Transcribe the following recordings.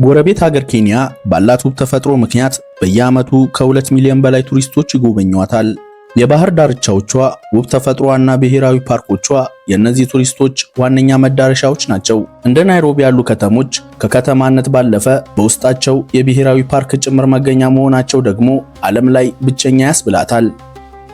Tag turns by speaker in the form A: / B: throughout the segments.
A: ጎረቤት ሀገር ኬንያ ባላት ውብ ተፈጥሮ ምክንያት በየዓመቱ ከ2 ሚሊዮን በላይ ቱሪስቶች ይጎበኟታል። የባህር ዳርቻዎቿ፣ ውብ ተፈጥሮዋና ብሔራዊ ፓርኮቿ የእነዚህ ቱሪስቶች ዋነኛ መዳረሻዎች ናቸው። እንደ ናይሮቢ ያሉ ከተሞች ከከተማነት ባለፈ በውስጣቸው የብሔራዊ ፓርክ ጭምር መገኛ መሆናቸው ደግሞ ዓለም ላይ ብቸኛ ያስብላታል።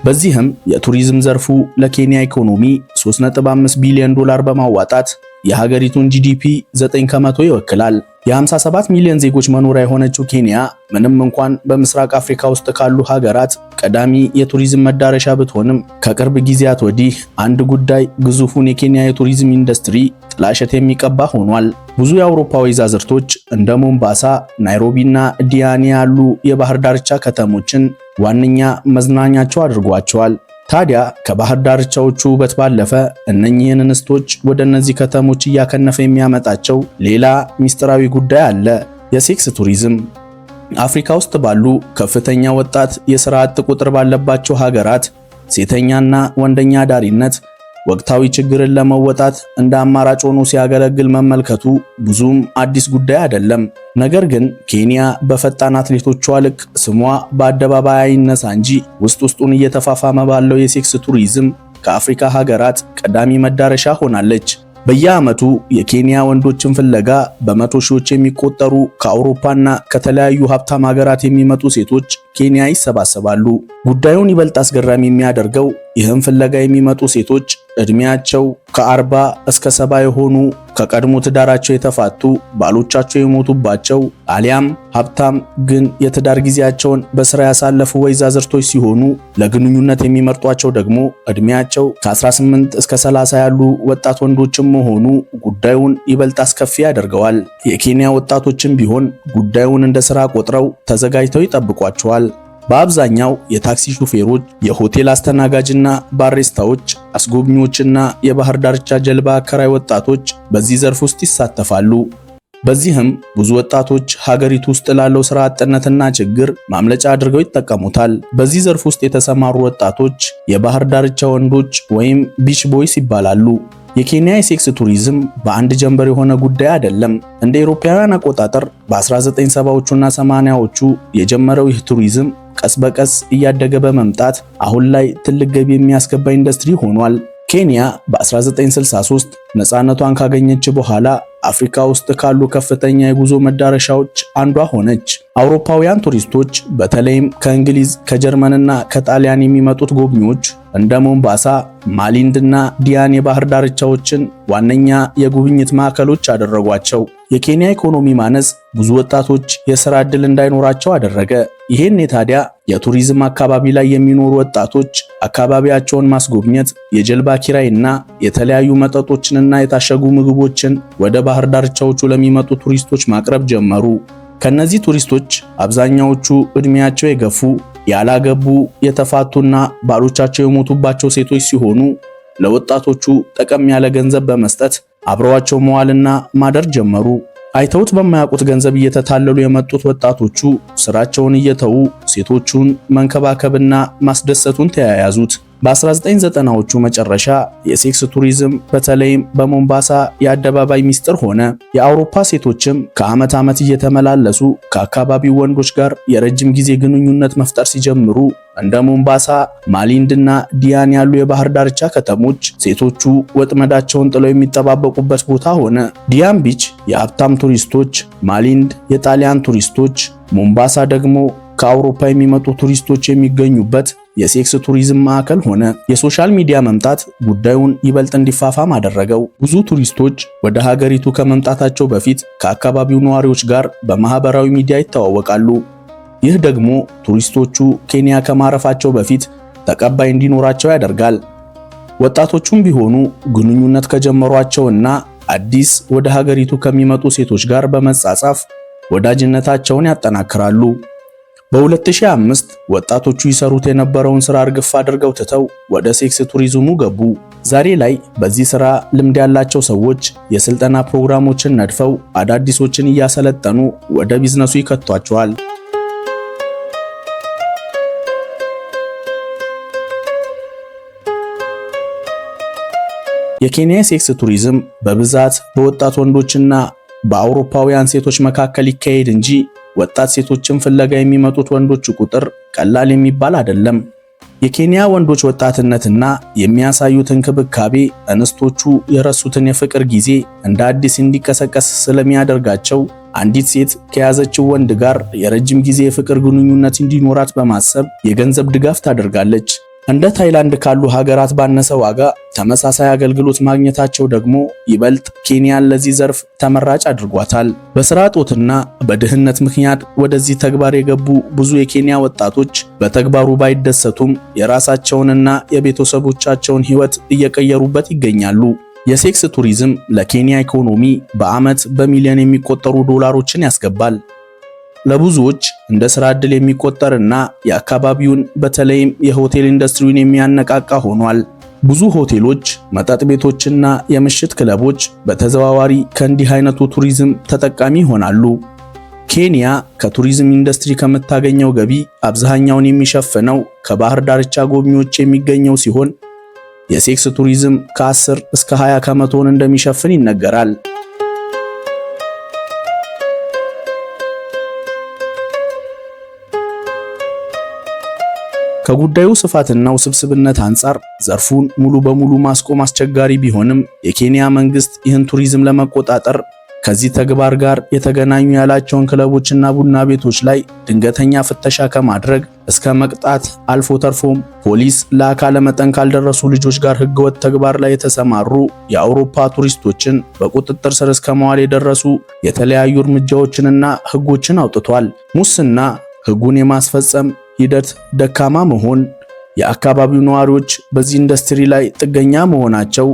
A: በዚህም የቱሪዝም ዘርፉ ለኬንያ ኢኮኖሚ 3.5 ቢሊዮን ዶላር በማዋጣት የሀገሪቱን ጂዲፒ 9 ከመቶ ይወክላል። የ57 ሚሊዮን ዜጎች መኖሪያ የሆነችው ኬንያ ምንም እንኳን በምስራቅ አፍሪካ ውስጥ ካሉ ሀገራት ቀዳሚ የቱሪዝም መዳረሻ ብትሆንም ከቅርብ ጊዜያት ወዲህ አንድ ጉዳይ ግዙፉን የኬንያ የቱሪዝም ኢንዱስትሪ ጥላሸት የሚቀባ ሆኗል። ብዙ የአውሮፓ ወይዛዝርቶች እንደ ሞምባሳ፣ ናይሮቢና ዲያኒ ያሉ የባህር ዳርቻ ከተሞችን ዋነኛ መዝናኛቸው አድርጓቸዋል። ታዲያ ከባህር ዳርቻዎቹ ውበት ባለፈ እነኚህን እንስቶች ወደ እነዚህ ከተሞች እያከነፈ የሚያመጣቸው ሌላ ሚስጥራዊ ጉዳይ አለ፤ የሴክስ ቱሪዝም። አፍሪካ ውስጥ ባሉ ከፍተኛ ወጣት የሥራ አጥ ቁጥር ባለባቸው ሀገራት ሴተኛና ወንደኛ ዳሪነት ወቅታዊ ችግርን ለመወጣት እንደ አማራጭ ሆኖ ሲያገለግል መመልከቱ ብዙም አዲስ ጉዳይ አይደለም። ነገር ግን ኬንያ በፈጣን አትሌቶቿ ልክ ስሟ በአደባባይ አይነሳ እንጂ ውስጡን እየተፋፋመ ባለው የሴክስ ቱሪዝም ከአፍሪካ ሀገራት ቀዳሚ መዳረሻ ሆናለች። በየዓመቱ የኬንያ ወንዶችን ፍለጋ በመቶ ሺዎች የሚቆጠሩ ከአውሮፓና ከተለያዩ ሀብታም ሀገራት የሚመጡ ሴቶች ኬንያ ይሰባሰባሉ። ጉዳዩን ይበልጥ አስገራሚ የሚያደርገው ይህን ፍለጋ የሚመጡ ሴቶች እድሜያቸው ከ40 እስከ 70 የሆኑ ከቀድሞ ትዳራቸው የተፋቱ ባሎቻቸው የሞቱባቸው አሊያም ሀብታም ግን የትዳር ጊዜያቸውን በስራ ያሳለፉ ወይዛዝርቶች ሲሆኑ ለግንኙነት የሚመርጧቸው ደግሞ እድሜያቸው ከ18 እስከ 30 ያሉ ወጣት ወንዶችም መሆኑ ጉዳዩን ይበልጥ አስከፊ ያደርገዋል። የኬንያ ወጣቶችም ቢሆን ጉዳዩን እንደ ስራ ቆጥረው ተዘጋጅተው ይጠብቋቸዋል። በአብዛኛው የታክሲ ሹፌሮች፣ የሆቴል አስተናጋጅና ባሪስታዎች፣ አስጎብኚዎችና የባህር ዳርቻ ጀልባ አከራይ ወጣቶች በዚህ ዘርፍ ውስጥ ይሳተፋሉ። በዚህም ብዙ ወጣቶች ሀገሪቱ ውስጥ ላለው ስራ አጥነትና ችግር ማምለጫ አድርገው ይጠቀሙታል። በዚህ ዘርፍ ውስጥ የተሰማሩ ወጣቶች የባህር ዳርቻ ወንዶች ወይም ቢች ቦይስ ይባላሉ። የኬንያ የሴክስ ቱሪዝም በአንድ ጀንበር የሆነ ጉዳይ አይደለም። እንደ አውሮፓውያን አቆጣጠር በ1970ዎቹና 80ዎቹ የጀመረው ይህ ቱሪዝም ቀስ በቀስ እያደገ በመምጣት አሁን ላይ ትልቅ ገቢ የሚያስገባ ኢንዱስትሪ ሆኗል። ኬንያ በ1963 ነፃነቷን ካገኘች በኋላ አፍሪካ ውስጥ ካሉ ከፍተኛ የጉዞ መዳረሻዎች አንዷ ሆነች። አውሮፓውያን ቱሪስቶች በተለይም ከእንግሊዝ፣ ከጀርመንና ከጣሊያን የሚመጡት ጎብኚዎች እንደ ሞምባሳ፣ ማሊንድና ዲያን የባህር ዳርቻዎችን ዋነኛ የጉብኝት ማዕከሎች አደረጓቸው። የኬንያ ኢኮኖሚ ማነስ ብዙ ወጣቶች የሥራ ዕድል እንዳይኖራቸው አደረገ። ይሄን ታዲያ የቱሪዝም አካባቢ ላይ የሚኖሩ ወጣቶች አካባቢያቸውን ማስጎብኘት፣ የጀልባ ኪራይና የተለያዩ መጠጦችንና የታሸጉ ምግቦችን ወደ ባህር ዳርቻዎቹ ለሚመጡ ቱሪስቶች ማቅረብ ጀመሩ። ከነዚህ ቱሪስቶች አብዛኛዎቹ እድሜያቸው የገፉ፣ ያላገቡ፣ የተፋቱና ባሎቻቸው የሞቱባቸው ሴቶች ሲሆኑ ለወጣቶቹ ጠቀም ያለ ገንዘብ በመስጠት አብረዋቸው መዋልና ማደር ጀመሩ። አይተውት በማያውቁት ገንዘብ እየተታለሉ የመጡት ወጣቶቹ ስራቸውን እየተዉ ሴቶቹን መንከባከብና ማስደሰቱን ተያያዙት። በ1990ዎቹ መጨረሻ የሴክስ ቱሪዝም በተለይም በሞምባሳ የአደባባይ ሚስጥር ሆነ። የአውሮፓ ሴቶችም ከዓመት ዓመት እየተመላለሱ ከአካባቢው ወንዶች ጋር የረጅም ጊዜ ግንኙነት መፍጠር ሲጀምሩ እንደ ሞምባሳ፣ ማሊንድና ዲያን ያሉ የባህር ዳርቻ ከተሞች ሴቶቹ ወጥመዳቸውን ጥለው የሚጠባበቁበት ቦታ ሆነ። ዲያን ቢች የሀብታም ቱሪስቶች፣ ማሊንድ የጣሊያን ቱሪስቶች፣ ሞምባሳ ደግሞ ከአውሮፓ የሚመጡ ቱሪስቶች የሚገኙበት የሴክስ ቱሪዝም ማዕከል ሆነ። የሶሻል ሚዲያ መምጣት ጉዳዩን ይበልጥ እንዲፋፋም አደረገው። ብዙ ቱሪስቶች ወደ ሀገሪቱ ከመምጣታቸው በፊት ከአካባቢው ነዋሪዎች ጋር በማህበራዊ ሚዲያ ይተዋወቃሉ። ይህ ደግሞ ቱሪስቶቹ ኬንያ ከማረፋቸው በፊት ተቀባይ እንዲኖራቸው ያደርጋል። ወጣቶቹም ቢሆኑ ግንኙነት ከጀመሯቸውና አዲስ ወደ ሀገሪቱ ከሚመጡ ሴቶች ጋር በመጻጻፍ ወዳጅነታቸውን ያጠናክራሉ። በ2005 ወጣቶቹ ይሰሩት የነበረውን ስራ እርግፍ አድርገው ትተው ወደ ሴክስ ቱሪዝሙ ገቡ። ዛሬ ላይ በዚህ ስራ ልምድ ያላቸው ሰዎች የስልጠና ፕሮግራሞችን ነድፈው አዳዲሶችን እያሰለጠኑ ወደ ቢዝነሱ ይከቷቸዋል። የኬንያ ሴክስ ቱሪዝም በብዛት በወጣት ወንዶችና በአውሮፓውያን ሴቶች መካከል ይካሄድ እንጂ ወጣት ሴቶችን ፍለጋ የሚመጡት ወንዶች ቁጥር ቀላል የሚባል አይደለም። የኬንያ ወንዶች ወጣትነትና የሚያሳዩት እንክብካቤ እንስቶቹ የረሱትን የፍቅር ጊዜ እንደ አዲስ እንዲቀሰቀስ ስለሚያደርጋቸው አንዲት ሴት ከያዘችው ወንድ ጋር የረጅም ጊዜ የፍቅር ግንኙነት እንዲኖራት በማሰብ የገንዘብ ድጋፍ ታደርጋለች። እንደ ታይላንድ ካሉ ሀገራት ባነሰ ዋጋ ተመሳሳይ አገልግሎት ማግኘታቸው ደግሞ ይበልጥ ኬንያን ለዚህ ዘርፍ ተመራጭ አድርጓታል። በስራ እጦትና በድህነት ምክንያት ወደዚህ ተግባር የገቡ ብዙ የኬንያ ወጣቶች በተግባሩ ባይደሰቱም የራሳቸውንና የቤተሰቦቻቸውን ሕይወት እየቀየሩበት ይገኛሉ። የሴክስ ቱሪዝም ለኬንያ ኢኮኖሚ በዓመት በሚሊዮን የሚቆጠሩ ዶላሮችን ያስገባል። ለብዙዎች እንደ ስራ ዕድል የሚቆጠርና የአካባቢውን በተለይም የሆቴል ኢንዱስትሪውን የሚያነቃቃ ሆኗል። ብዙ ሆቴሎች፣ መጠጥ ቤቶችና የምሽት ክለቦች በተዘዋዋሪ ከእንዲህ አይነቱ ቱሪዝም ተጠቃሚ ይሆናሉ። ኬንያ ከቱሪዝም ኢንዱስትሪ ከምታገኘው ገቢ አብዛኛውን የሚሸፍነው ከባህር ዳርቻ ጎብኚዎች የሚገኘው ሲሆን የሴክስ ቱሪዝም ከ10 እስከ 20 ከመቶውን እንደሚሸፍን ይነገራል። ከጉዳዩ ስፋትና ውስብስብነት አንጻር ዘርፉን ሙሉ በሙሉ ማስቆም አስቸጋሪ ቢሆንም የኬንያ መንግስት ይህን ቱሪዝም ለመቆጣጠር ከዚህ ተግባር ጋር የተገናኙ ያላቸውን ክለቦችና ቡና ቤቶች ላይ ድንገተኛ ፍተሻ ከማድረግ እስከ መቅጣት አልፎ ተርፎም ፖሊስ ለአካለ መጠን ካልደረሱ ልጆች ጋር ህገወጥ ተግባር ላይ የተሰማሩ የአውሮፓ ቱሪስቶችን በቁጥጥር ስር እስከ መዋል የደረሱ የተለያዩ እርምጃዎችንና ህጎችን አውጥቷል። ሙስና፣ ህጉን የማስፈጸም ሂደት ደካማ መሆን፣ የአካባቢው ነዋሪዎች በዚህ ኢንዱስትሪ ላይ ጥገኛ መሆናቸው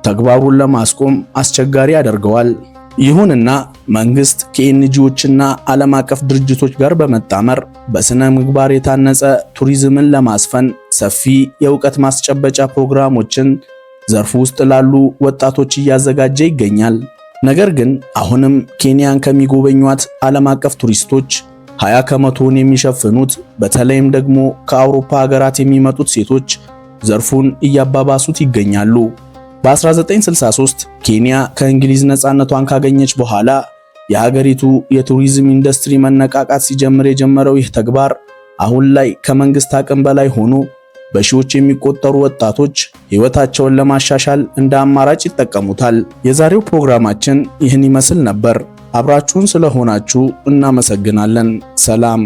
A: ተግባሩን ለማስቆም አስቸጋሪ ያደርገዋል። ይሁንና መንግስት ከኤንጂኦችና ዓለም አቀፍ ድርጅቶች ጋር በመጣመር በስነ ምግባር የታነጸ ቱሪዝምን ለማስፈን ሰፊ የእውቀት ማስጨበጫ ፕሮግራሞችን ዘርፉ ውስጥ ላሉ ወጣቶች እያዘጋጀ ይገኛል። ነገር ግን አሁንም ኬንያን ከሚጎበኟት ዓለም አቀፍ ቱሪስቶች 20 ከመቶውን የሚሸፍኑት በተለይም ደግሞ ከአውሮፓ ሀገራት የሚመጡት ሴቶች ዘርፉን እያባባሱት ይገኛሉ። በ1963 ኬንያ ከእንግሊዝ ነፃነቷን ካገኘች በኋላ የሀገሪቱ የቱሪዝም ኢንዱስትሪ መነቃቃት ሲጀምር የጀመረው ይህ ተግባር አሁን ላይ ከመንግስት አቅም በላይ ሆኖ በሺዎች የሚቆጠሩ ወጣቶች ሕይወታቸውን ለማሻሻል እንደ አማራጭ ይጠቀሙታል። የዛሬው ፕሮግራማችን ይህን ይመስል ነበር። አብራችሁን ስለሆናችሁ እናመሰግናለን። ሰላም።